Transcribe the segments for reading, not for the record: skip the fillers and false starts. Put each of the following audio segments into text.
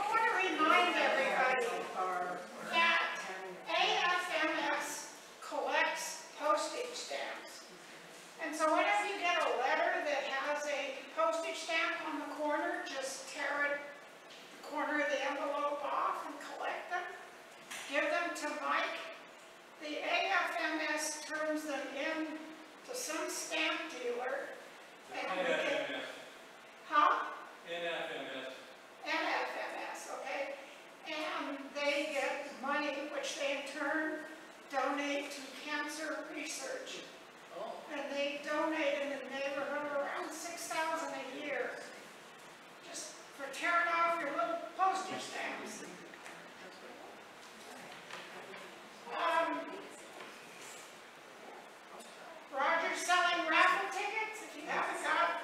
want to remind everybody that AFMS collects postage stamps. And so whenever you get a letter that has a postage stamp on the corner, just tear it, the corner of the envelope off and collect them. Give them to Mike. The AFMS turns them in to some stamp dealer. NFMS. Huh? NFMS. NFMS, okay? And they get money, which they in turn donate to cancer research. Oh. And they donate in the neighborhood around $6,000 a year, just for tearing off your little postage stamps. Roger's selling raffle tickets. If you haven't got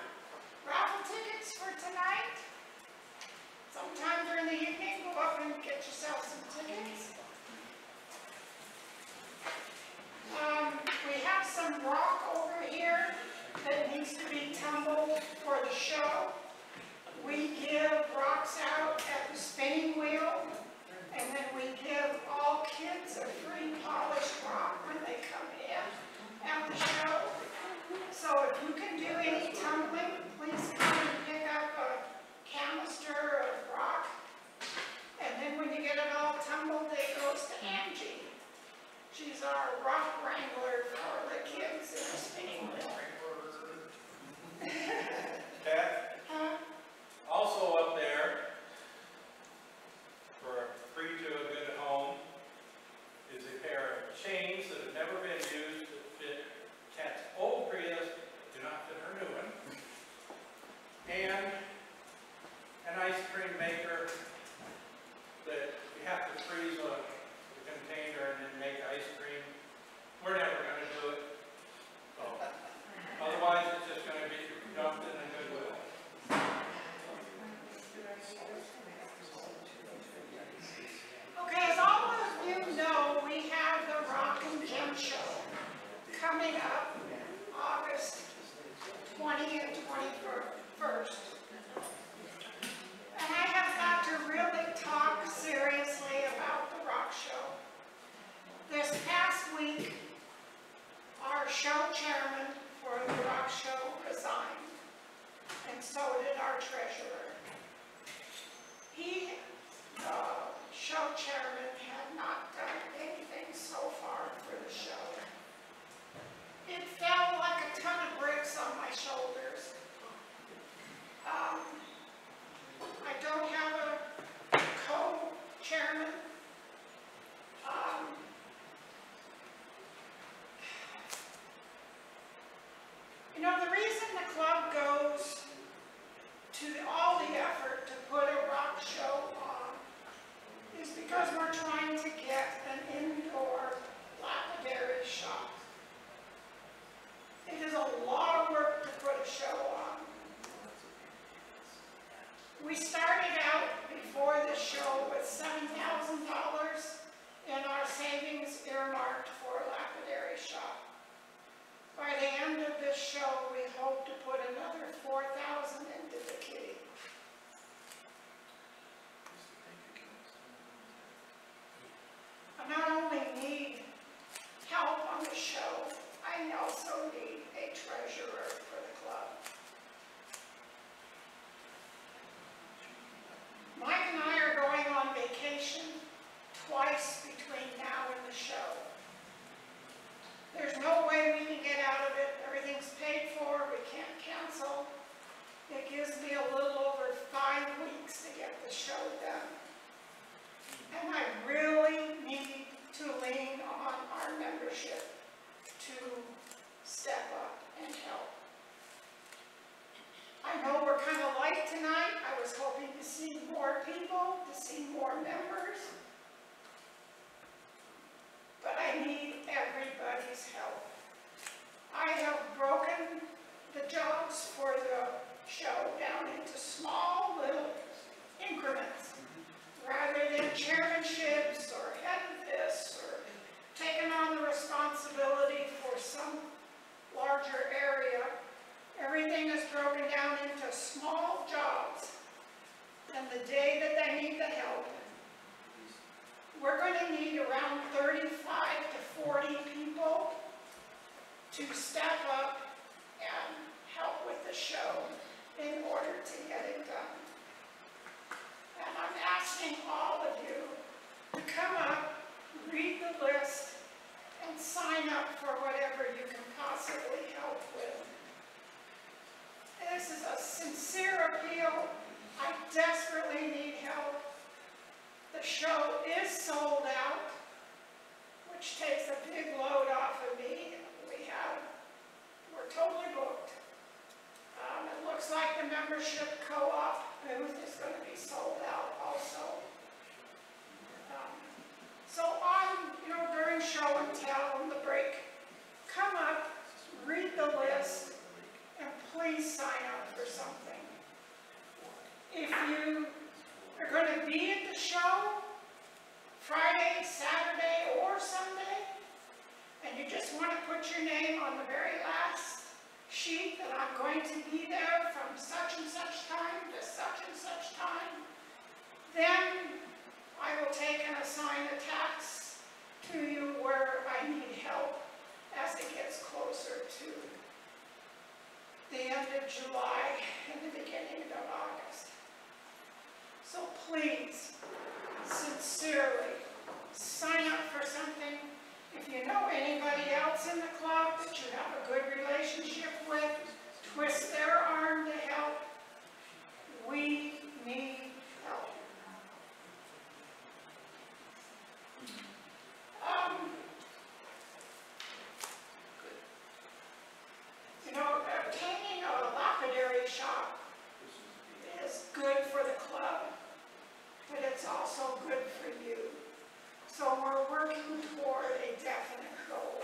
raffle tickets for tonight, sometime during the evening, go up and get yourself some tickets. We have some rock over here that needs to be tumbled for the show. We give rocks out at the spinning wheel, and then we give all kids a free polished rock when they come in at the show. So if you can do any tumbling, please come and pick up a canister of rock. And then when you get it all tumbled, it goes to Angie. She's our rock wrangler for the kids in the spinning wheel. Pat? Huh? Also up there, for free to a good home, is a pair of chains that have never been used that fit Kat's old Prius, do not fit her new one, and an ice cream maker that you have to freeze a container and then make ice cream. We're never going to do it. So, otherwise, it's just going to be dumped in a Goodwill. Okay, as all of you know, we have the Rock and Gem Show coming up August 20 and 21st. And I have got to really talk seriously about the rock show. This past week, our show chairman for the rock show resigned, and so did our treasurer. He, show chairman, had not done anything so far for the show. It felt like a ton of bricks on my shoulders. I don't have a co-chairman. You know, the reason the club goes to all the effort to put a rock show on is because we're trying to get an indoor lapidary shop. It is a lot of work to put a show on. We started out before the show with $7,000 in our savings earmarked for a lapidary shop. By the end of this show, we hope to put another $4,000 into the kitty. I not only need help on the show, I also need a treasurer for the club. Mike and I are going on vacation twice between now and the show. There's no way we can get out of it. Everything's paid for. We can't cancel. It gives me a little over 5 weeks to get the show done. And I really need to lean on our membership to step up and help. I know we're kind of light tonight. I was hoping to see more people, to see more members. But I need everybody's help. I have broken the jobs for the show down into small little increments, rather than chairmanships or head of this or taking on the responsibility for some larger area. Everything is broken down and the day that they need the help, we're going to need around 35 to 40 people to step up and help with the show in order to get it done. And I'm asking all of you to come up, read the list, and sign up for whatever you can possibly help with. This is a sincere appeal. I desperately need help. The show is sold out, which takes a big load off of me. We're totally booked. It looks like the membership co-op booth is going to be sold out also. So on, during show and tell on the break, come up, read the list, and please sign up for something. If you are going to be at the show, Friday, Saturday, or Sunday, and you just want to put your name on the very last sheet that I'm going to be there from such and such time to such and such time, then I will take and assign a tax to you where I need help as it gets closer to the end of July and the beginning of August. So please, sincerely, sign up for something. If you know anybody else in the club that you have a good relationship with, twist their arm to help. We need help. Obtaining a lapidary shop is good for the club, but it's also good for you. So we're working toward a definite goal.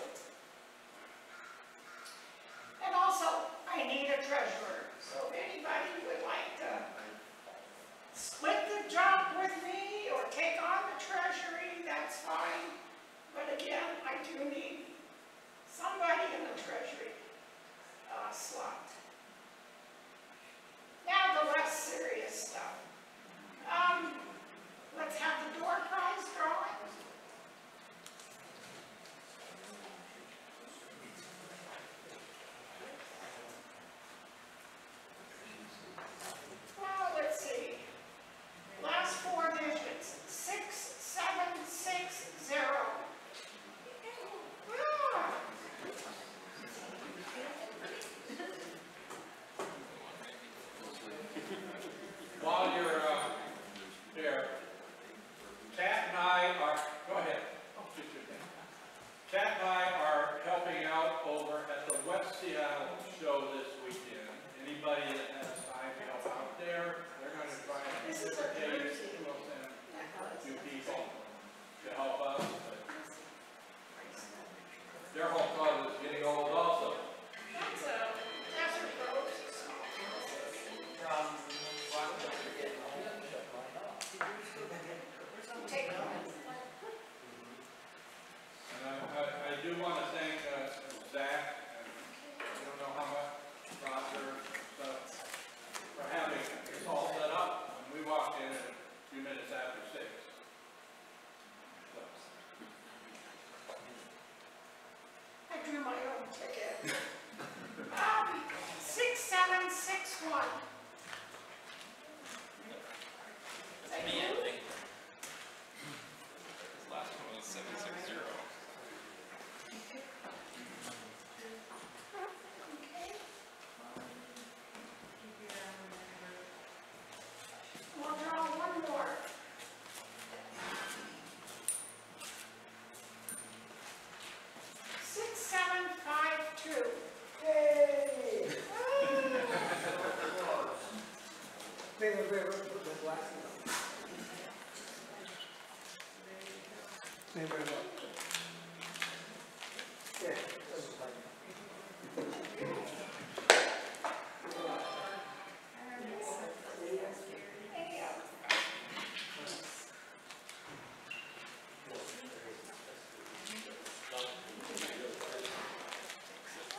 And also, I need a treasurer. So if anybody would like to split the job with me or take on the treasury, that's fine. But again, I do need somebody in the treasury slot. Now the less serious stuff. Let's have the door prize drawing. Well, let's see. Last four digits, 6760. Ah. While you're there, Kat and I are, go ahead. Kat and I are helping out over at the West Seattle show this weekend. Anybody that has time to help out there, they're going to try and This is a facilitate Thursday. we'll send a few people to help us. But their whole club is getting old also. That's a desert rose. Take it. And I do want to thank Zach, and I don't know how much, Roger, stuff, for having this all set up when we walked in at a few minutes after 6. So, I drew my own ticket. 6761. That's me, I think. His last one was 760. Okay. We'll draw one more. 6752. Hey! Wait, put the glasses on. Anybody else? Yeah, that's fine.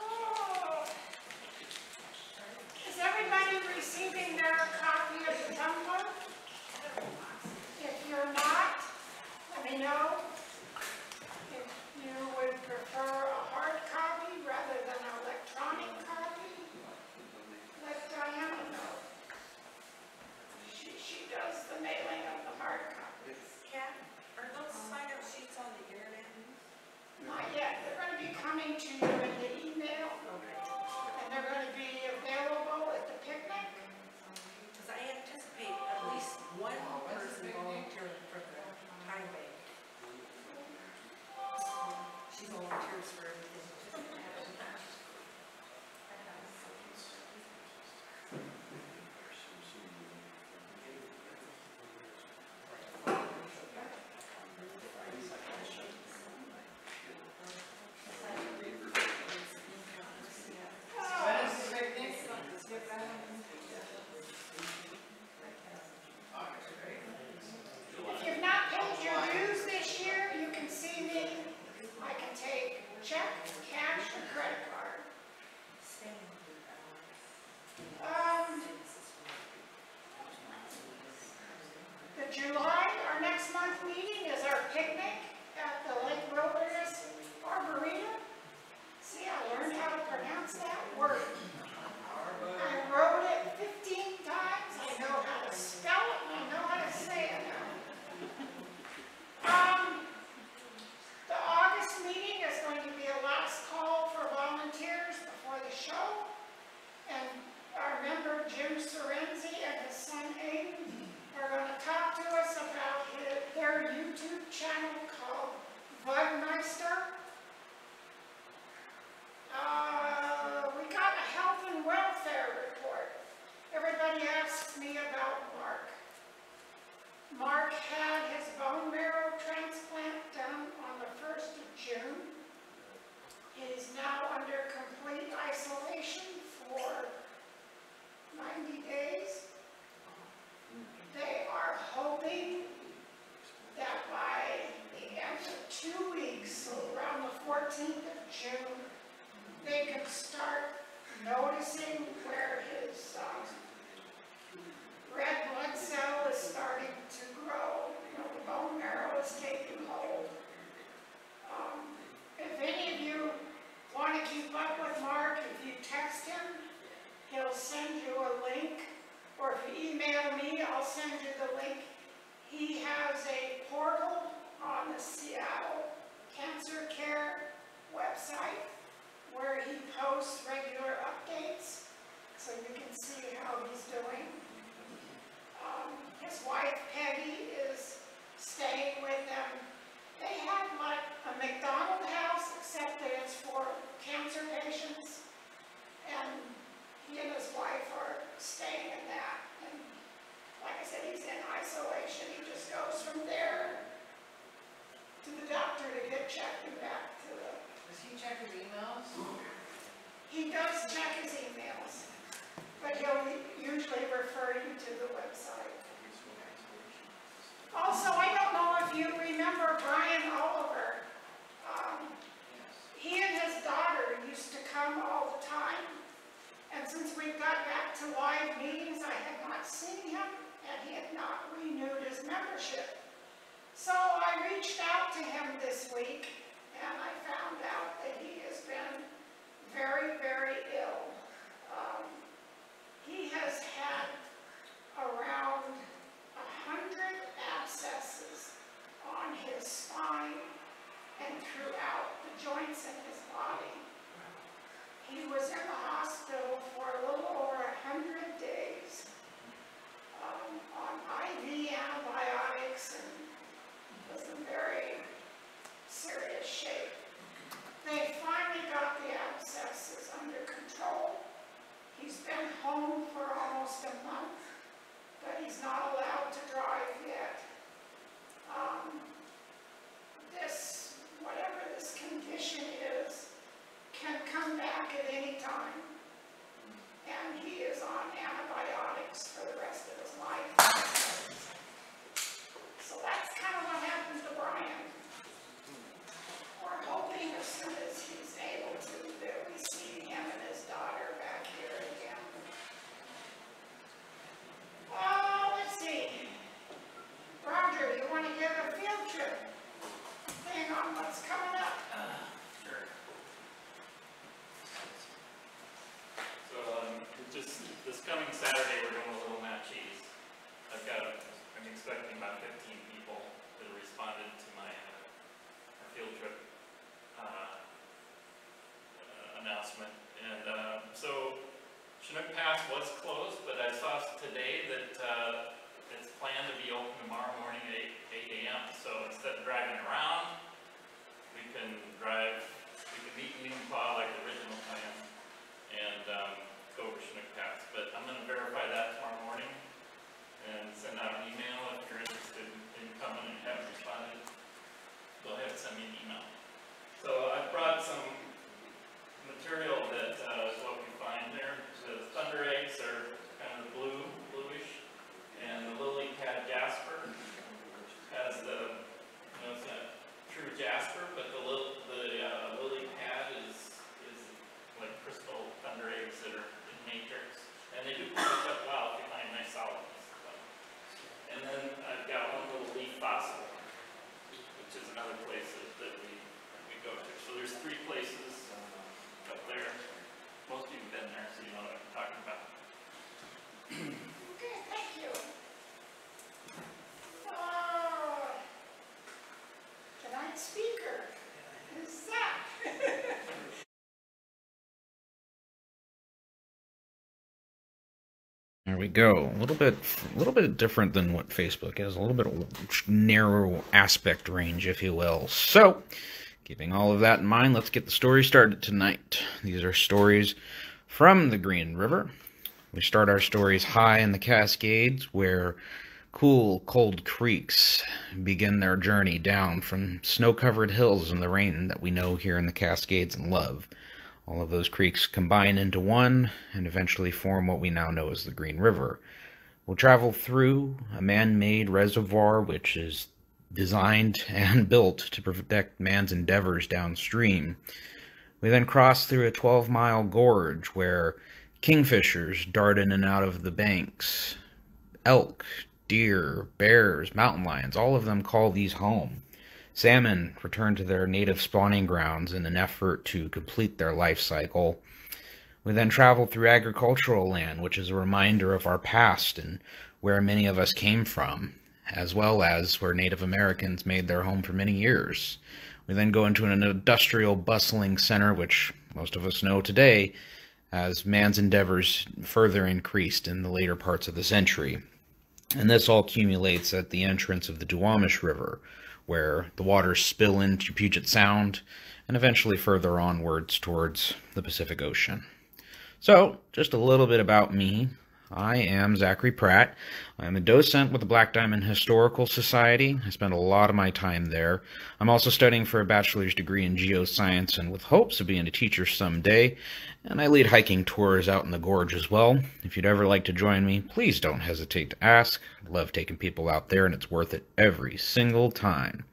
Oh. Is everybody receiving their copy of the template? July, our next month meeting is our picnic at the Lake Wilderness Arboretum. See, I learned how to pronounce that word. I wrote it 15 times. I know how to spell it and I know how to say it now. The August meeting is going to be a last call for volunteers before the show. And our member Jim Sorenzi and his son Aiden are going to talk to us about their YouTube channel called Waldmeister. We got a health and welfare report. Everybody asks me about Mark. Mark had his bone marrow transplant done on the 1st of June. He's now under complete isolation for 90 days. They are hoping that by the end of 2 weeks, so around the 14th of June, they can start noticing where his red blood cell is starting to grow. You know, the bone marrow is taking hold. If any of you want to keep up with Mark, if you text him, he'll send you a link. Or if you email me, I'll send you the link. He has a portal on the Seattle Cancer Care website where he posts regular updates so you can see how he's doing. His wife Peggy is staying with them. They have like a McDonald's house, except that it's for cancer patients, and he and his wife are staying in that. And like I said, he's in isolation. He just goes from there to the doctor to get checked and back to the... Does he check his emails? He does check his emails, but he'll usually refer you to the website. Also, I don't know if you remember Brian Oliver. He and his daughter used to come all the time. And since we got back to live meetings, I had not seen him, and he had not renewed his membership. So I reached out to him this week, and I found out that he has been very, very ill. He has had around 100 abscesses on his spine and throughout the joints in his body. He was in the hospital for a little over 100 days on IV antibiotics and was in very serious shape. They finally got the abscesses under control. He's been home for almost a month, but he's not allowed to drive yet. Whatever this condition is, can come back at any time. And he is on antibiotics for the rest of his life. So that's kind of what happened to Brian. We're hoping as soon as he's able to that we see him and his daughter back here again. Let's see. Roger, you want to give a field trip thing on what's coming up? Sure. So, just this coming Saturday, we're doing a little Matt cheese. I'm expecting about 15 people that have responded to my field trip announcement. And so, Chinook Pass was closed, but I saw today that it's planned to be open tomorrow morning at 8 a.m. So instead of driving around, we can meet in Utah like the original plan and go over Chinook Pass. But I'm going to verify that tomorrow morning and send out an email if you're interested in coming and haven't responded. Go ahead and send me an email. So I brought some material that is what we find there. The thunder eggs are kind of bluish, and the lily pad jasper There we go. A little bit different than what Facebook is. A little bit of narrow aspect range, if you will. So, keeping all of that in mind, let's get the story started tonight. These are stories from the Green River. We start our stories high in the Cascades, where cool, cold creeks begin their journey down from snow-covered hills in the rain that we know here in the Cascades and love. All of those creeks combine into one and eventually form what we now know as the Green River. We'll travel through a man-made reservoir which is designed and built to protect man's endeavors downstream. We then cross through a 12-mile gorge where kingfishers dart in and out of the banks. Elk, deer, bears, mountain lions, all of them call these home. Salmon return to their native spawning grounds in an effort to complete their life cycle. We then travel through agricultural land, which is a reminder of our past and where many of us came from, as well as where Native Americans made their home for many years. We then go into an industrial, bustling center, which most of us know today as man's endeavors further increased in the later parts of the century. And this all accumulates at the entrance of the Duwamish River, where the waters spill into Puget Sound, and eventually further onwards towards the Pacific Ocean. So, just a little bit about me. I am Zachary Pratt. I'm a docent with the Black Diamond Historical Society. I spend a lot of my time there. I'm also studying for a bachelor's degree in geoscience and with hopes of being a teacher someday. And I lead hiking tours out in the gorge as well. If you'd ever like to join me, please don't hesitate to ask. I love taking people out there and it's worth it every single time.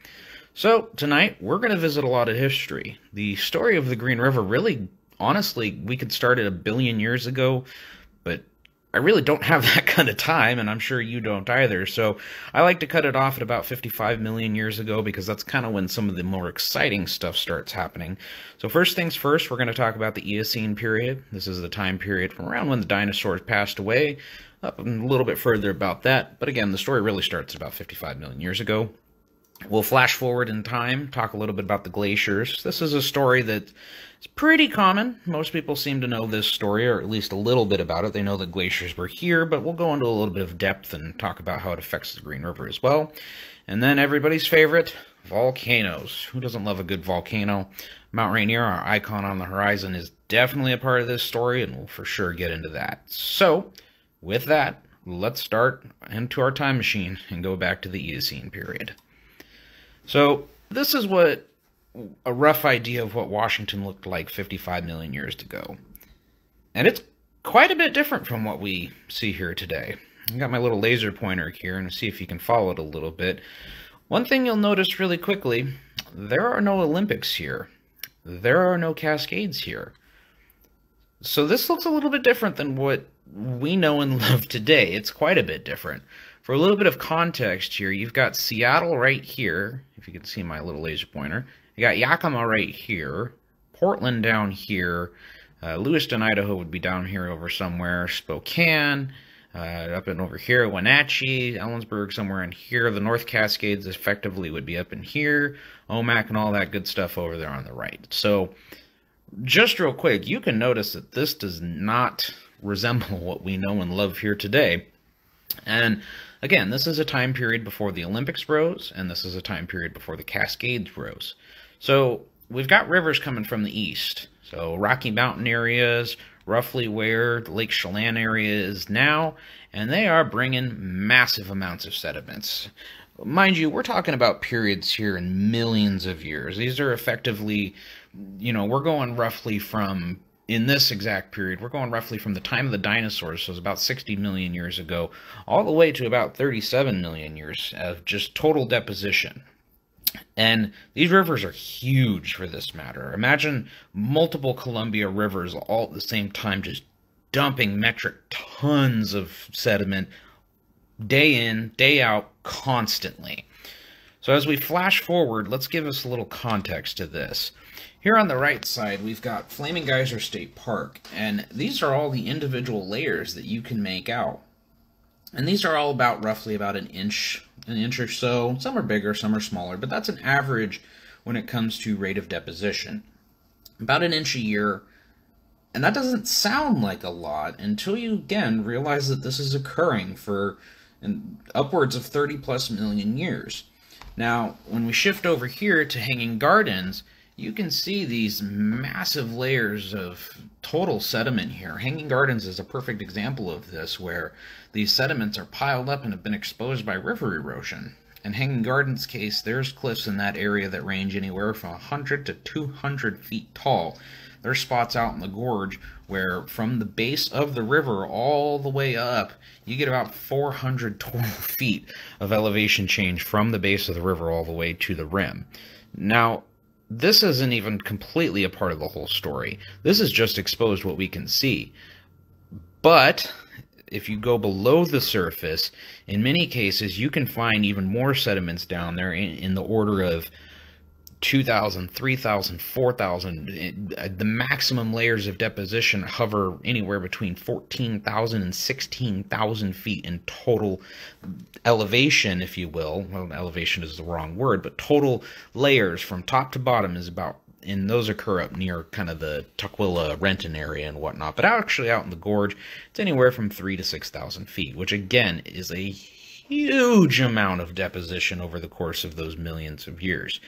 So tonight we're going to visit a lot of history. The story of the Green River really, honestly, we could start it 1 billion years ago, but I really don't have that kind of time, and I'm sure you don't either, so I like to cut it off at about 55 million years ago because that's kind of when some of the more exciting stuff starts happening. So first things first, we're going to talk about the Eocene period. This is the time period from around when the dinosaurs passed away, up a little bit further about that, but again, the story really starts about 55 million years ago. We'll flash forward in time, talk a little bit about the glaciers. This is a story that is pretty common. Most people seem to know this story, or at least a little bit about it. They know that glaciers were here, but we'll go into a little bit of depth and talk about how it affects the Green River as well. And then everybody's favorite, volcanoes. Who doesn't love a good volcano? Mount Rainier, our icon on the horizon, is definitely a part of this story, and we'll for sure get into that. So, with that, let's start into our time machine and go back to the Eocene period. So, this is what a rough idea of what Washington looked like 55 million years ago. And it's quite a bit different from what we see here today. I got my little laser pointer here and see if you can follow it a little bit. One thing you'll notice really quickly, there are no Olympics here. There are no Cascades here. So this looks a little bit different than what we know and love today. It's quite a bit different. For a little bit of context here, you've got Seattle right here, if you can see my little laser pointer. You got Yakima right here, Portland down here, Lewiston, Idaho would be down here over somewhere, Spokane, up and over here, Wenatchee, Ellensburg somewhere in here. The North Cascades effectively would be up in here, Omak and all that good stuff over there on the right. So, just real quick, you can notice that this does not resemble what we know and love here today. And again, this is a time period before the Olympics rose, and this is a time period before the Cascades rose. So we've got rivers coming from the east. So Rocky Mountain areas, roughly where the Lake Chelan area is now, and they are bringing massive amounts of sediments. Mind you, we're talking about periods here in millions of years. These are effectively, we're going roughly from, in this exact period, we're going roughly from the time of the dinosaurs, so it's about 60 million years ago, all the way to about 37 million years of just total deposition. And these rivers are huge for this matter. Imagine multiple Columbia rivers all at the same time just dumping metric tons of sediment day in, day out, constantly. So as we flash forward, let's give us a little context to this. Here on the right side, we've got Flaming Geyser State Park, and these are all the individual layers that you can make out. And these are all about roughly about an inch or so. Some are bigger, some are smaller, but that's an average when it comes to rate of deposition. About an inch a year, And that doesn't sound like a lot until you, again, realize that this is occurring for upwards of 30 plus million years. Now, when we shift over here to hanging gardens, you can see these massive layers of total sediment here. Hanging gardens is a perfect example of this, where these sediments are piled up and have been exposed by river erosion. In Hanging Gardens' case, there's cliffs in that area that range anywhere from 100 to 200 feet tall. There's spots out in the gorge where from the base of the river all the way up, you get about 400 total feet of elevation change from the base of the river all the way to the rim. Now, this isn't even completely a part of the whole story. This is just exposed what we can see. But if you go below the surface, in many cases you can find even more sediments down there in the order of 2,000, 3,000, 4,000. The maximum layers of deposition hover anywhere between 14,000 and 16,000 feet in total elevation, if you will. Well, elevation is the wrong word, but total layers from top to bottom is about, and those occur up near kind of the Tukwila, Renton area and whatnot. But actually out in the gorge, it's anywhere from 3,000 to 6,000 feet, which again is a huge amount of deposition over the course of those millions of years.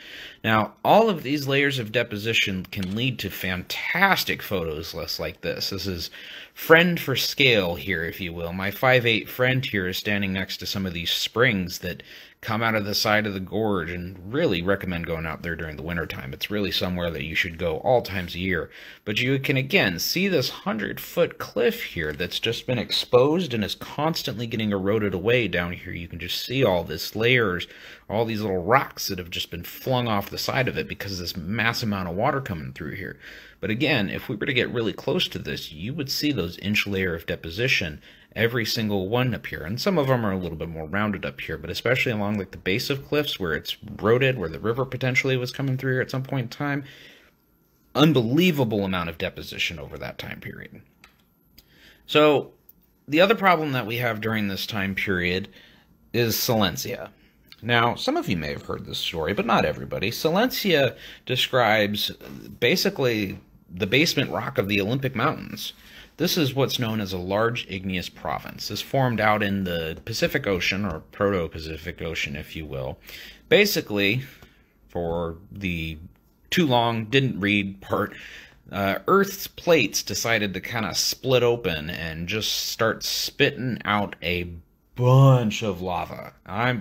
Now, all of these layers of deposition can lead to fantastic photos like this. This is friend for scale here, if you will. My 5'8" friend here is standing next to some of these springs that come out of the side of the gorge, and really recommend going out there during the wintertime. It's really somewhere that you should go all times a year. But you can again see this 100-foot cliff here that's just been exposed and is constantly getting eroded away down here. You can just see all this layers, all these little rocks that have just been flung off the side of it because of this mass amount of water coming through here. But again, if we were to get really close to this, you would see those inch layer of deposition, every single one up here. And some of them are a little bit more rounded up here, but especially along like the base of cliffs where it's eroded, where the river potentially was coming through here at some point in time. Unbelievable amount of deposition over that time period. So the other problem that we have during this time period is silencia. Now, some of you may have heard this story, but not everybody. Silencia describes basically the basement rock of the Olympic Mountains. This is what's known as a large igneous province. This formed out in the Pacific Ocean, or Proto-Pacific Ocean, if you will. Basically, for the too long, didn't read part, Earth's plates decided to kind of split open and just start spitting out a bunch of lava. I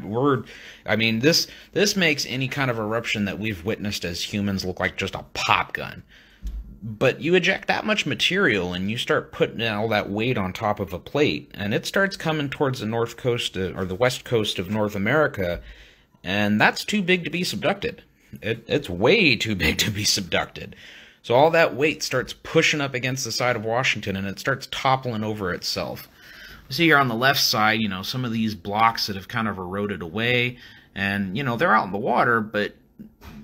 mean, this makes any kind of eruption that we've witnessed as humans look like just a pop gun. But you eject that much material and you start putting all that weight on top of a plate, and it starts coming towards the north coast or the west coast of North America, and that's too big to be subducted. It's way too big to be subducted. So all that weight starts pushing up against the side of Washington, and it starts toppling over itself. See here on the left side, you know, some of these blocks that have kind of eroded away, and, you know, they're out in the water, but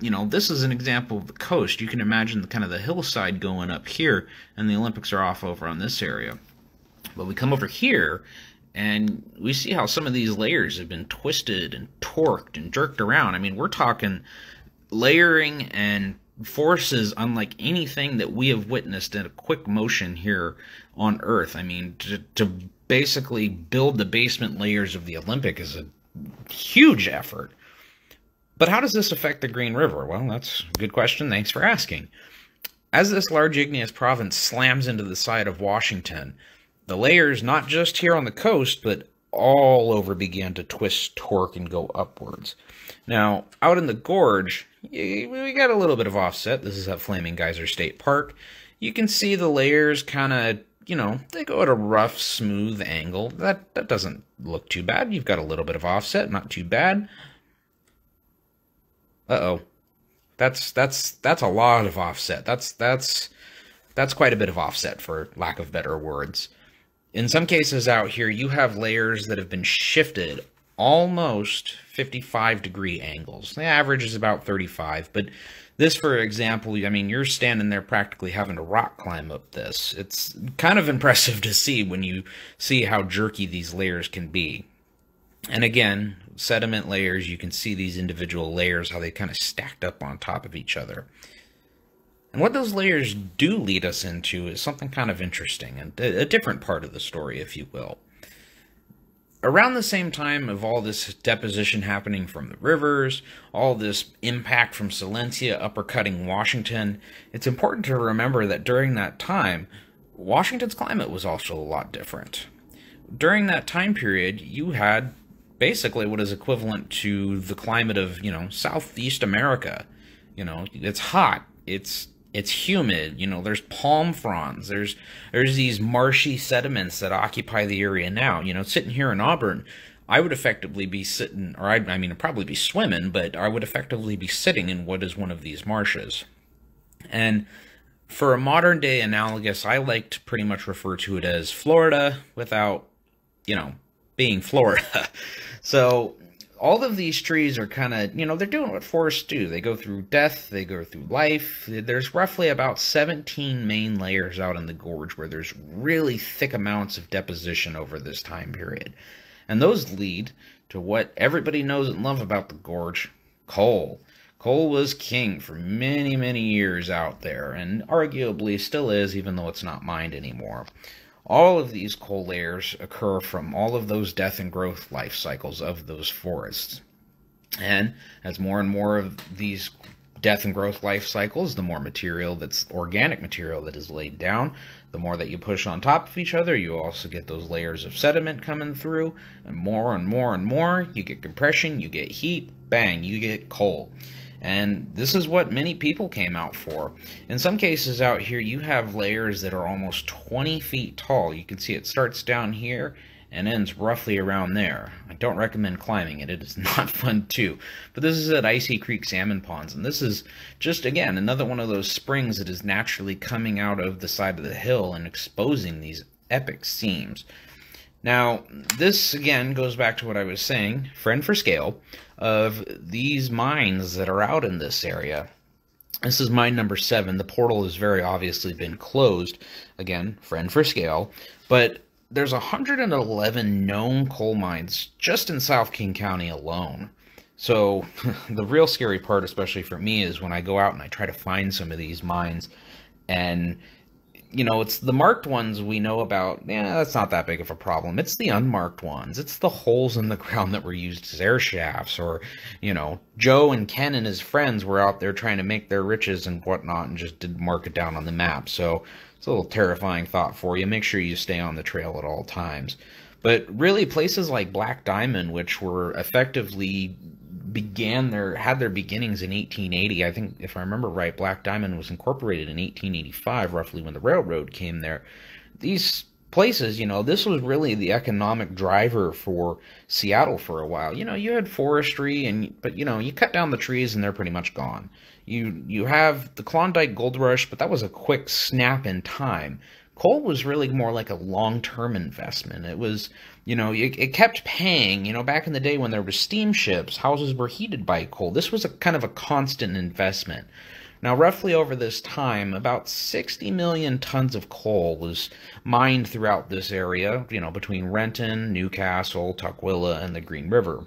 you know, this is an example of the coast. You can imagine the kind of the hillside going up here, and the Olympics are off over on this area. But we come over here, and we see how some of these layers have been twisted and torqued and jerked around. I mean, we're talking layering and forces unlike anything that we have witnessed in a quick motion here on Earth. I mean, to basically build the basement layers of the Olympic is a huge effort. But how does this affect the Green River? Well, that's a good question. Thanks for asking. As this large igneous province slams into the side of Washington, the layers, not just here on the coast, but all over began to twist, torque, and go upwards. Now, out in the gorge, we got a little bit of offset. This is at Flaming Geyser State Park. You can see the layers kind of, you know, they go at a rough, smooth angle. That doesn't look too bad. You've got a little bit of offset, not too bad. Uh-oh. That's a lot of offset. That's quite a bit of offset, for lack of better words. In some cases out here, you have layers that have been shifted almost 55-degree angles. The average is about 35, but this, for example, I mean, you're standing there practically having to rock climb up this. It's kind of impressive to see when you see how jerky these layers can be. And again, sediment layers, you can see these individual layers, how they kind of stacked up on top of each other. And what those layers do lead us into is something kind of interesting, and a different part of the story, if you will. Around the same time of all this deposition happening from the rivers, all this impact from Silencia uppercutting Washington, it's important to remember that during that time, Washington's climate was also a lot different. During that time period, you had basically what is equivalent to the climate of, Southeast America. It's hot, it's humid, there's palm fronds, there's these marshy sediments that occupy the area now. Sitting here in Auburn, I would effectively be sitting, or I'd probably be swimming, but I would effectively be sitting in what is one of these marshes. And for a modern day analogous, I like to pretty much refer to it as Florida without, being Florida. So all of these trees are kind of, they're doing what forests do. They go through death, they go through life. There's roughly about 17 main layers out in the gorge where there's really thick amounts of deposition over this time period. And those lead to what everybody knows and loves about the gorge, coal. Coal was king for many, many years out there, and arguably still is, even though it's not mined anymore. All of these coal layers occur from all of those death and growth life cycles of those forests. And as more and more of these death and growth life cycles, the more material that's organic material that is laid down, the more that you push on top of each other, you also get those layers of sediment coming through, and more and more and more, you get compression, you get heat, bang, you get coal. And this is what many people came out for. In some cases out here, you have layers that are almost 20 feet tall. You can see it starts down here and ends roughly around there. I don't recommend climbing it. It is not fun too. But this is at Icy Creek Salmon Ponds, and this is just, again, another one of those springs that is naturally coming out of the side of the hill and exposing these epic seams. Now, this, again, goes back to what I was saying, friend for scale, of these mines that are out in this area. This is mine number 7. The portal has very obviously been closed. Again, friend for scale. But there's 111 known coal mines just in South King County alone. So the real scary part, especially for me, is when I go out and I try to find some of these mines, and it's the marked ones we know about. Yeah, that's not that big of a problem. It's the unmarked ones. It's the holes in the ground that were used as air shafts, or, Joe and Ken and his friends were out there trying to make their riches and whatnot and just didn't mark it down on the map. So it's a little terrifying thought for you. Make sure you stay on the trail at all times. But really, places like Black Diamond, which were effectively had their beginnings in 1880. I think, if I remember right, Black Diamond was incorporated in 1885, roughly when the railroad came there. These places, this was really the economic driver for Seattle for a while. You had forestry, but you cut down the trees and they're pretty much gone. You have the Klondike Gold Rush, but that was a quick snap in time. Coal was really more like a long-term investment. It was, it kept paying. Back in the day when there were steamships, houses were heated by coal. This was a kind of a constant investment. Now, roughly over this time, about 60 million tons of coal was mined throughout this area, between Renton, Newcastle, Tukwila, and the Green River.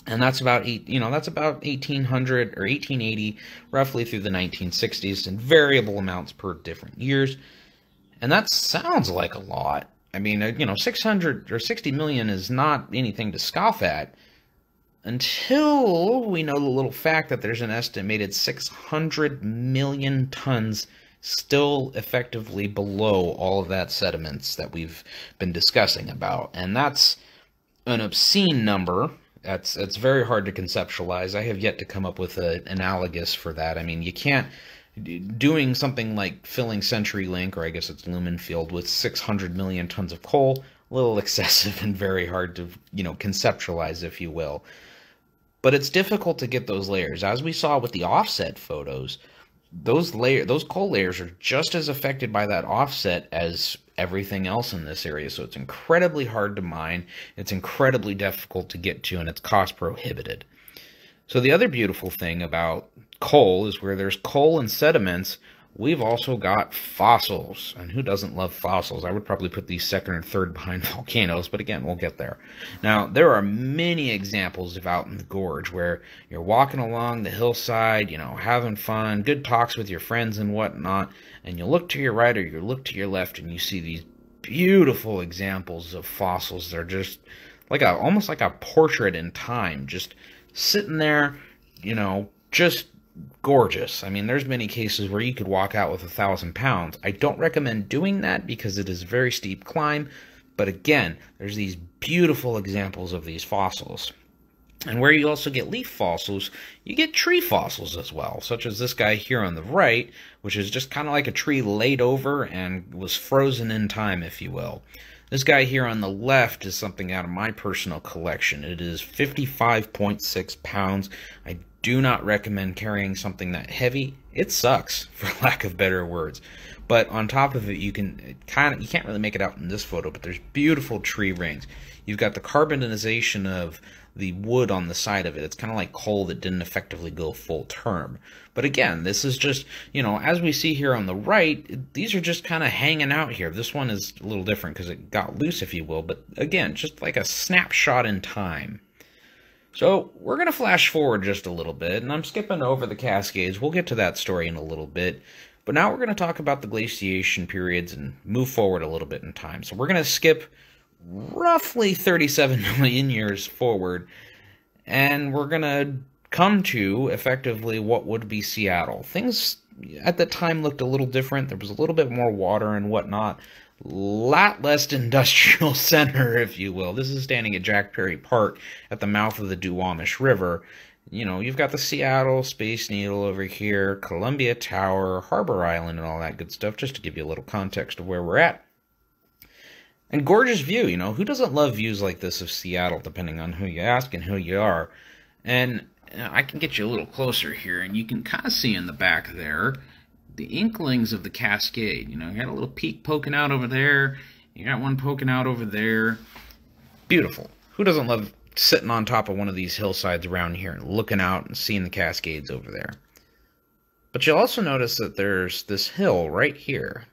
And that's about 1800 or 1880, roughly through the 1960s, in variable amounts per different years. And that sounds like a lot. 600 or 60 million is not anything to scoff at, until we know the little fact that there's an estimated 600 million tons still effectively below all of that sediments that we've been discussing about. And that's an obscene number. It's very hard to conceptualize. I have yet to come up with an analogous for that. You can't... Doing something like filling CenturyLink, or I guess it's Lumenfield, with 600 million tons of coal, a little excessive and very hard to, conceptualize, if you will. But it's difficult to get those layers. As we saw with the offset photos, those coal layers are just as affected by that offset as everything else in this area. So it's incredibly hard to mine, it's incredibly difficult to get to, and it's cost prohibited. So the other beautiful thing about coal is where there's coal and sediments, we've also got fossils. And who doesn't love fossils? I would probably put these second or third behind volcanoes, but again, we'll get there. Now, there are many examples of out in the gorge where you're walking along the hillside, you know, having fun, good talks with your friends and whatnot, and you look to your right or you look to your left and you see these beautiful examples of fossils. They're just like almost like a portrait in time, just sitting there, you know, just gorgeous. I mean, there's many cases where you could walk out with 1,000 pounds. I don't recommend doing that because it is a very steep climb, but again, there's these beautiful examples of these fossils. And where you also get leaf fossils, you get tree fossils as well, such as this guy here on the right, which is just kind of like a tree laid over and was frozen in time, if you will. This guy here on the left is something out of my personal collection. It is 55.6 pounds. I do not recommend carrying something that heavy. It sucks, for lack of better words. But on top of it, you can't really make it out in this photo, but there's beautiful tree rings. You've got the carbonization of the wood on the side of it. It's kind of like coal that didn't effectively go full term. But again, this is just, you know, as we see here on the right, these are just kind of hanging out here. This one is a little different because it got loose, if you will. But again, just like a snapshot in time. So we're going to flash forward just a little bit, and I'm skipping over the Cascades. We'll get to that story in a little bit. But now we're going to talk about the glaciation periods and move forward a little bit in time. So we're going to skip roughly 37 million years forward, and we're going to come to, effectively, what would be Seattle. Things at the time looked a little different. There was a little bit more water and whatnot. Lot less industrial center, if you will. This is standing at Jack Perry Park at the mouth of the Duwamish River. You know, you've got the Seattle Space Needle over here, Columbia Tower, Harbor Island, and all that good stuff, just to give you a little context of where we're at. And gorgeous view, you know, who doesn't love views like this of Seattle, depending on who you ask and who you are. And I can get you a little closer here, and you can kind of see in the back there the inklings of the Cascade. You know, you got a little peak poking out over there, you got one poking out over there. Beautiful. Who doesn't love sitting on top of one of these hillsides around here and looking out and seeing the Cascades over there? But you'll also notice that there's this hill right here,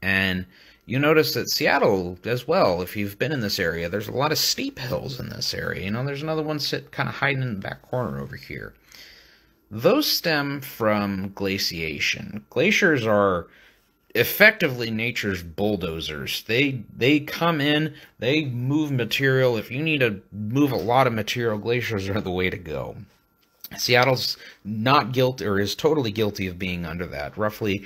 and you notice that Seattle as well, if you've been in this area, there's a lot of steep hills in this area. You know, there's another one kind of hiding in the back corner over here. Those stem from glaciation. Glaciers are effectively nature's bulldozers. They come in, they move material. If you need to move a lot of material, glaciers are the way to go. Seattle's not guilty, or is totally guilty of being under that. Roughly,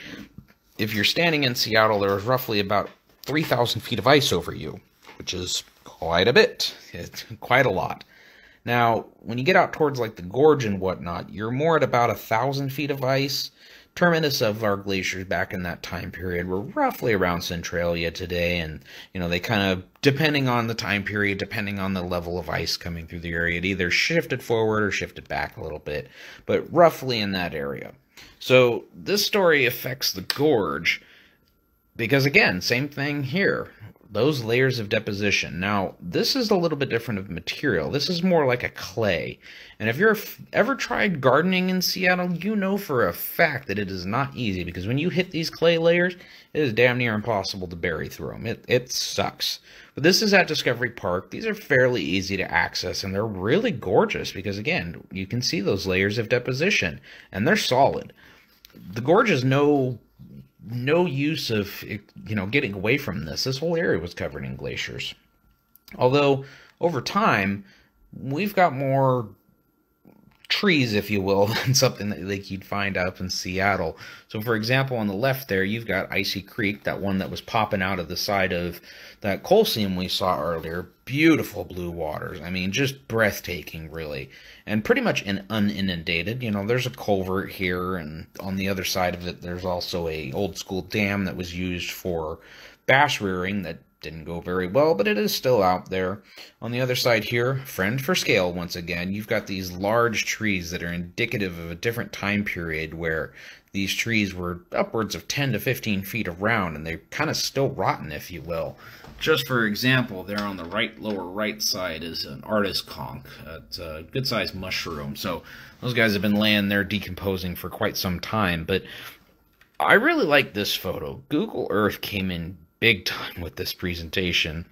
if you're standing in Seattle, there's roughly about 3,000 feet of ice over you, which is quite a bit. It's quite a lot. Now, when you get out towards like the gorge and whatnot, you're more at about 1,000 feet of ice. Terminus of our glaciers back in that time period were roughly around Centralia today, and you know, they kind of, depending on the time period, depending on the level of ice coming through the area, it either shifted forward or shifted back a little bit, but roughly in that area. So this story affects the gorge because, again, same thing here. Those layers of deposition. Now, this is a little bit different of material. This is more like a clay. And if you've ever tried gardening in Seattle, you know for a fact that it is not easy, because when you hit these clay layers, it is damn near impossible to bury through them. It sucks. But this is at Discovery Park. These are fairly easy to access, and they're really gorgeous because, again, you can see those layers of deposition, and they're solid. The gorge is no use of, you know, getting away from this. This whole area was covered in glaciers. Although, over time, we've got more trees, if you will, than something that like you'd find up in Seattle. So, for example, on the left there, you've got Icy Creek, that one that was popping out of the side of that coal seam we saw earlier. Beautiful blue waters. I mean, just breathtaking, really. And pretty much uninundated. You know, there's a culvert here, and on the other side of it, there's also a old school dam that was used for bass rearing that didn't go very well, but it is still out there. On the other side here, friend for scale once again, you've got these large trees that are indicative of a different time period where these trees were upwards of 10 to 15 feet around, and they're kind of still rotten, if you will. Just for example, there on the lower right side is an artist conch. It's a good-sized mushroom. So those guys have been laying there decomposing for quite some time. But I really like this photo. Google Earth came in big time with this presentation.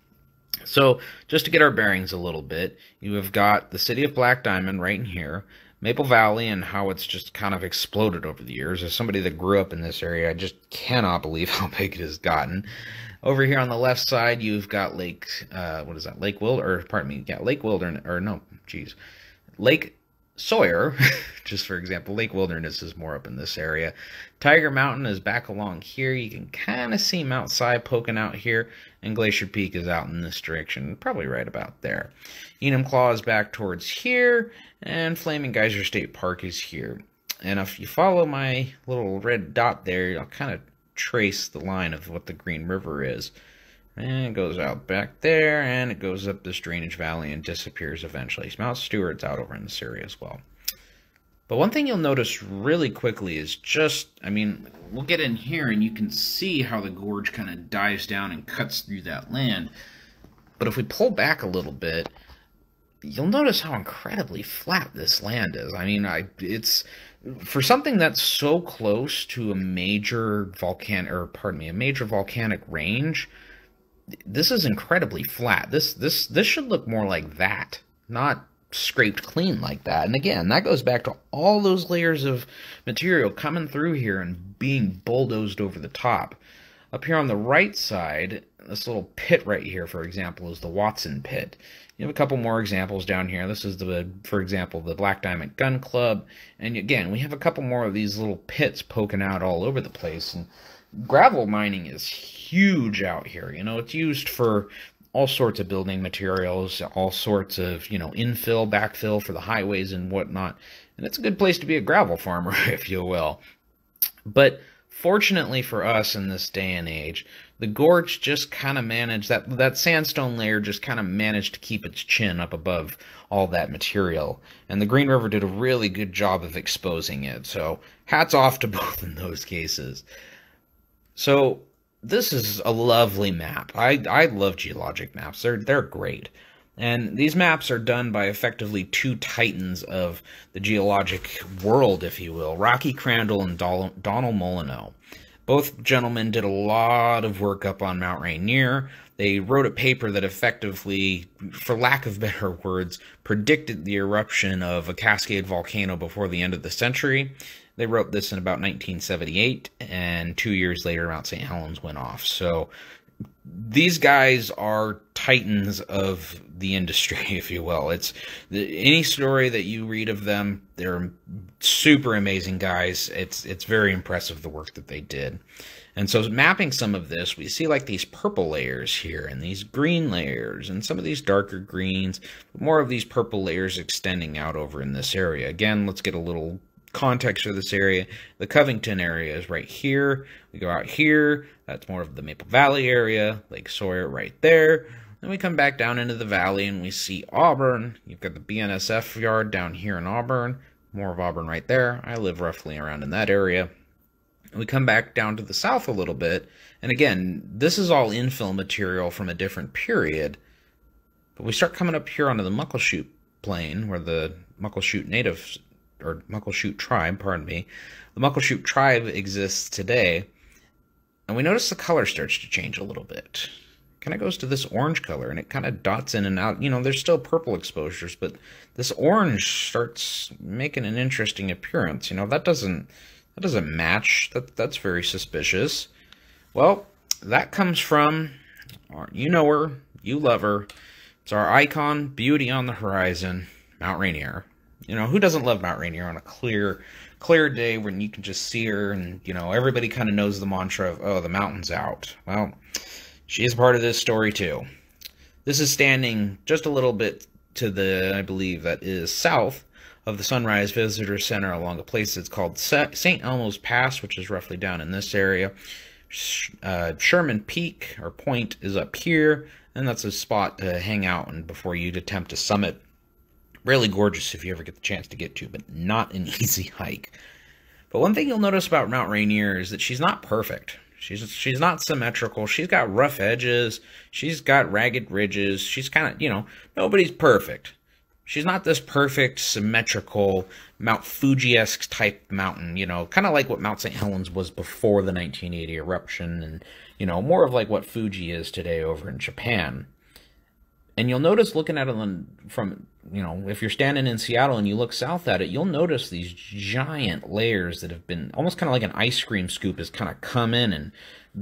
So, just to get our bearings a little bit, you have got the city of Black Diamond right in here, Maple Valley and how it's just kind of exploded over the years. As somebody that grew up in this area, I just cannot believe how big it has gotten. Over here on the left side, you've got Lake, what is that, Lake Wilderness, or no, geez, Lake Sawyer, just for example. Lake Wilderness is more up in this area. Tiger Mountain is back along here. You can kind of see Mount Si poking out here, and Glacier Peak is out in this direction, probably right about there. Enumclaw is back towards here, and Flaming Geyser State Park is here. And if you follow my little red dot there, you'll kind of trace the line of what the Green River is. And it goes out back there, and it goes up this drainage valley and disappears eventually. So Mount Stewart's out over in this area as well. But one thing you'll notice really quickly is just, I mean, we'll get in here and you can see how the gorge kind of dives down and cuts through that land. But if we pull back a little bit, you'll notice how incredibly flat this land is. I mean, it's for something that's so close to a major volcanic range. This is incredibly flat. This should look more like that, not scraped clean like that. And again, that goes back to all those layers of material coming through here and being bulldozed over the top. Up here on the right side, this little pit right here, for example, is the Watson Pit. You have a couple more examples down here. This is, for example, the Black Diamond Gun Club. And again, we have a couple more of these little pits poking out all over the place. And gravel mining is huge out here. You know, it's used for all sorts of building materials, all sorts of, you know, infill, backfill for the highways and whatnot. And it's a good place to be a gravel farmer, if you will. But fortunately for us in this day and age, the gorge just kind of managed, that sandstone layer just kind of managed to keep its chin up above all that material. And the Green River did a really good job of exposing it. So hats off to both in those cases. So this is a lovely map. I love geologic maps. They're great. And these maps are done by effectively two titans of the geologic world, if you will, Rocky Crandall and Donald Molyneux. Both gentlemen did a lot of work up on Mount Rainier. They wrote a paper that effectively, for lack of better words, predicted the eruption of a Cascade volcano before the end of the century. They wrote this in about 1978, and 2 years later, Mount St. Helens went off. So these guys are titans of the industry, if you will. Any story that you read of them, they're super amazing guys. It's very impressive, the work that they did. And so mapping some of this, we see like these purple layers here and these green layers and some of these darker greens, more of these purple layers extending out over in this area. Again, let's get a little context for this area. The Covington area is right here. We go out here. That's more of the Maple Valley area. Lake Sawyer right there. Then we come back down into the valley and we see Auburn. You've got the BNSF yard down here in Auburn. More of Auburn right there. I live roughly around in that area. We come back down to the south a little bit. And again, this is all infill material from a different period. But we start coming up here onto the Muckleshoot Plain, where the Muckleshoot natives, or Muckleshoot tribe, pardon me. The Muckleshoot tribe exists today. And we notice the color starts to change a little bit. Kind of goes to this orange color, and it kind of dots in and out. You know, there's still purple exposures, but this orange starts making an interesting appearance. You know, that doesn't match. That's very suspicious. Well, that comes from, you know her, you love her. It's our icon, beauty on the horizon, Mount Rainier. You know, who doesn't love Mount Rainier on a clear day when you can just see her, and, you know, everybody kind of knows the mantra of, oh, the mountain's out. Well, she is part of this story too. This is standing just a little bit to the, I believe that is south of the Sunrise Visitor Center along a place that's called St. Elmo's Pass, which is roughly down in this area. Sherman Peak, or Point, is up here, and that's a spot to hang out and before you'd attempt to summit. Really gorgeous if you ever get the chance to get to, but not an easy hike. But one thing you'll notice about Mount Rainier is that she's not perfect. She's not symmetrical. She's got rough edges. She's got ragged ridges. She's kind of, you know, nobody's perfect. she's not this perfect, symmetrical, Mount Fuji-esque type mountain, you know, kind of like what Mount St. Helens was before the 1980 eruption, and, you know, more of like what Fuji is today over in Japan. And you'll notice, looking at it from, you know, if you're standing in Seattle and you look south at it, you'll notice these giant layers that have been almost kind of like an ice cream scoop has kind of come in and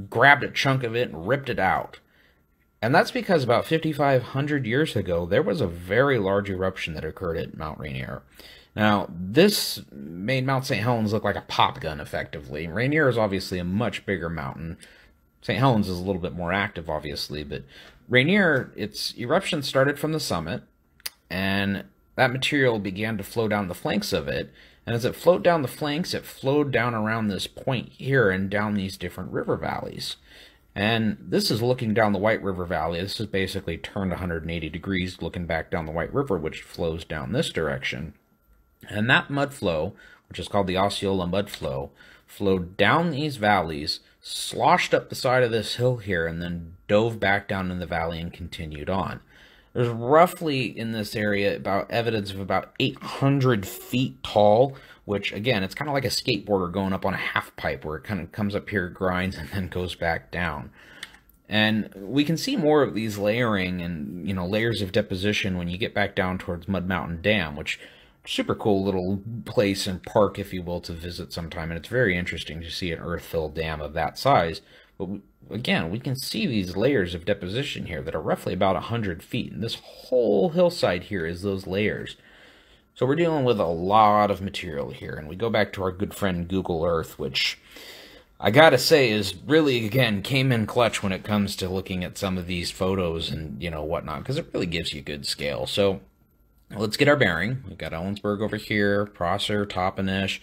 grabbed a chunk of it and ripped it out. And that's because about 5,500 years ago, there was a very large eruption that occurred at Mount Rainier. Now, this made Mount St. Helens look like a pop gun, effectively. Rainier is obviously a much bigger mountain. St. Helens is a little bit more active, obviously, but Rainier, its eruption started from the summit, and that material began to flow down the flanks of it. And as it flowed down the flanks, it flowed down around this point here and down these different river valleys. And this is looking down the White River Valley. This is basically turned 180 degrees looking back down the White River, which flows down this direction. And that mud flow, which is called the Osceola mud flow, flowed down these valleys, sloshed up the side of this hill here, and then dove back down in the valley and continued on. There's roughly in this area about evidence of about 800 feet tall, which, again, it's kind of like a skateboarder going up on a half pipe where it kind of comes up here, grinds, and then goes back down. And we can see more of these layering and, you know, layers of deposition when you get back down towards Mud Mountain Dam, which super cool little place and park, if you will, to visit sometime. And it's very interesting to see an earth-filled dam of that size. But again, we can see these layers of deposition here that are roughly about 100 feet. And this whole hillside here is those layers. So we're dealing with a lot of material here, and we go back to our good friend Google Earth, which I gotta say is really, again, came in clutch when it comes to looking at some of these photos and, you know, whatnot, because it really gives you good scale. So let's get our bearing. We've got Ellensburg over here, Prosser, Toppenish,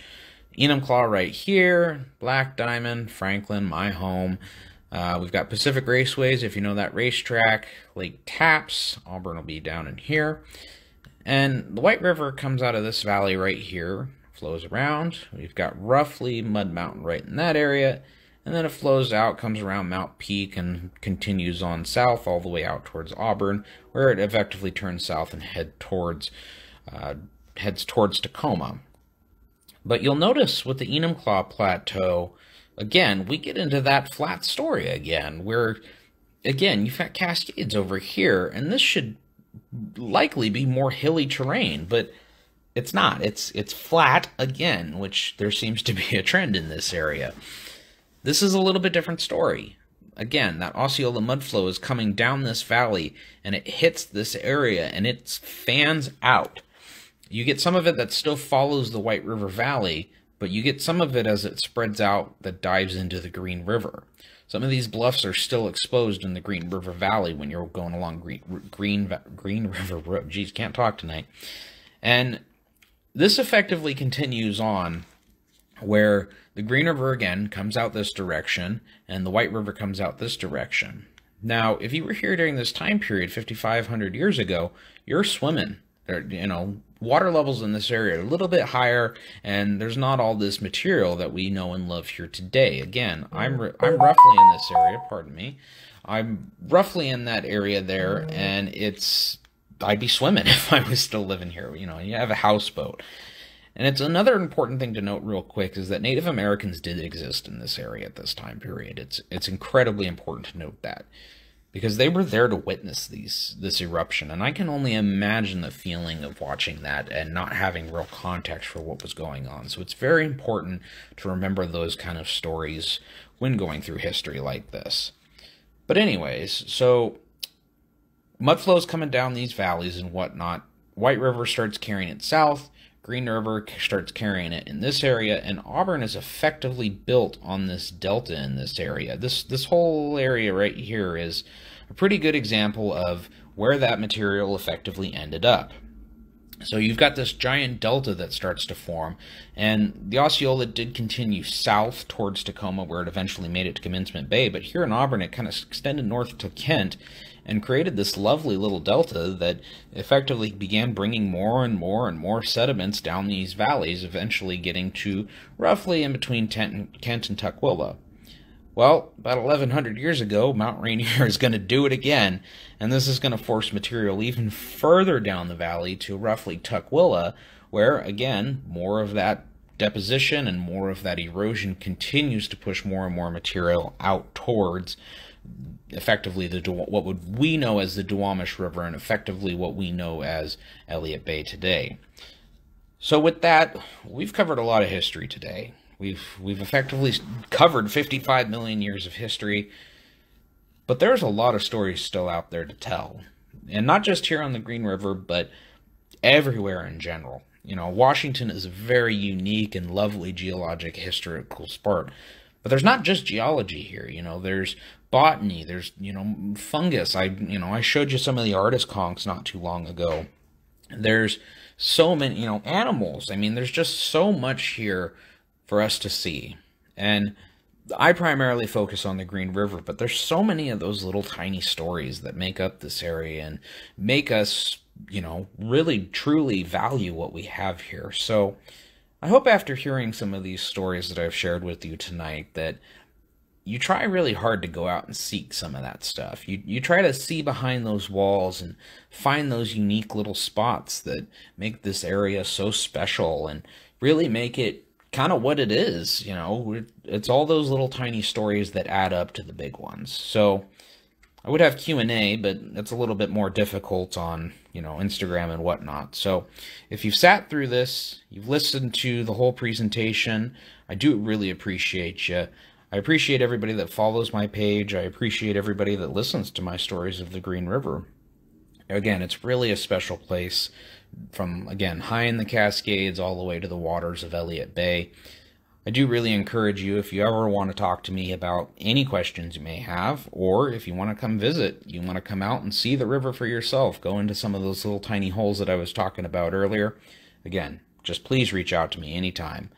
Enumclaw right here, Black Diamond, Franklin, my home. We've got Pacific Raceways, if you know that racetrack, Lake Taps, Auburn will be down in here. And the White River comes out of this valley right here, flows around. We've got roughly Mud Mountain right in that area, and then it flows out, comes around Mount Peak, and continues on south all the way out towards Auburn, where it effectively turns south and heads towards Tacoma. But you'll notice with the Enumclaw Plateau, again, we get into that flat story again, where, again, you've got Cascades over here, and this should likely be more hilly terrain, but it's not. It's flat again, which there seems to be a trend in this area. This is a little bit different story. Again, that Osceola mud flow is coming down this valley, and it hits this area, and it fans out. You get some of it that still follows the White River Valley, but you get some of it as it spreads out that dives into the Green River. Some of these bluffs are still exposed in the Green River Valley when you're going along Green River Road. Geez, can't talk tonight. And this effectively continues on where the Green River again comes out this direction and the White River comes out this direction. Now, if you were here during this time period, 5,500 years ago, you're swimming. You know, water levels in this area are a little bit higher, and there's not all this material that we know and love here today. Again, I'm roughly in this area, pardon me. I'm roughly in that area there, and I'd be swimming if I was still living here. You know, you have a houseboat. And it's another important thing to note real quick is that Native Americans did exist in this area at this time period. It's incredibly important to note that, because they were there to witness this eruption, and I can only imagine the feeling of watching that and not having real context for what was going on. So it's very important to remember those kind of stories when going through history like this. But anyways, so mud flows coming down these valleys and whatnot. White River starts carrying it south. Green River starts carrying it in this area, and Auburn is effectively built on this delta in this area. This whole area right here is a pretty good example of where that material effectively ended up. So you've got this giant delta that starts to form, and the Osceola did continue south towards Tacoma, where it eventually made it to Commencement Bay, but here in Auburn it kind of extended north to Kent and created this lovely little delta that effectively began bringing more and more and more sediments down these valleys, eventually getting to roughly in between Kent and Tukwila. Well, about 1,100 years ago, Mount Rainier is going to do it again, and this is going to force material even further down the valley to roughly Tukwila, where, again, more of that deposition and more of that erosion continues to push more and more material out towards effectively what would we know as the Duwamish River and effectively what we know as Elliott Bay today. So with that, we've covered a lot of history today. We've effectively covered 55 million years of history, but there's a lot of stories still out there to tell. And not just here on the Green River, but everywhere in general. You know, Washington is a very unique and lovely geologic historical spot. But there's not just geology here, you know, there's botany, there's, you know, fungus. I showed you some of the artist conchs not too long ago. There's so many, you know, animals. I mean, there's just so much here for us to see. And I primarily focus on the Green River, but there's so many of those little tiny stories that make up this area and make us, you know, really truly value what we have here. So I hope after hearing some of these stories that I've shared with you tonight that you try really hard to go out and seek some of that stuff. You try to see behind those walls and find those unique little spots that make this area so special and really make it kind of what it is. You know, it's all those little tiny stories that add up to the big ones. So I would have Q&A, but it's a little bit more difficult on, you know, Instagram and whatnot. So if you've sat through this, you've listened to the whole presentation, I do really appreciate you. I appreciate everybody that follows my page. I appreciate everybody that listens to my stories of the Green River. Again, it's really a special place from, again, high in the Cascades all the way to the waters of Elliott Bay. I do really encourage you, if you ever want to talk to me about any questions you may have, or if you want to come visit, you want to come out and see the river for yourself, go into some of those little tiny holes that I was talking about earlier, again, just please reach out to me anytime.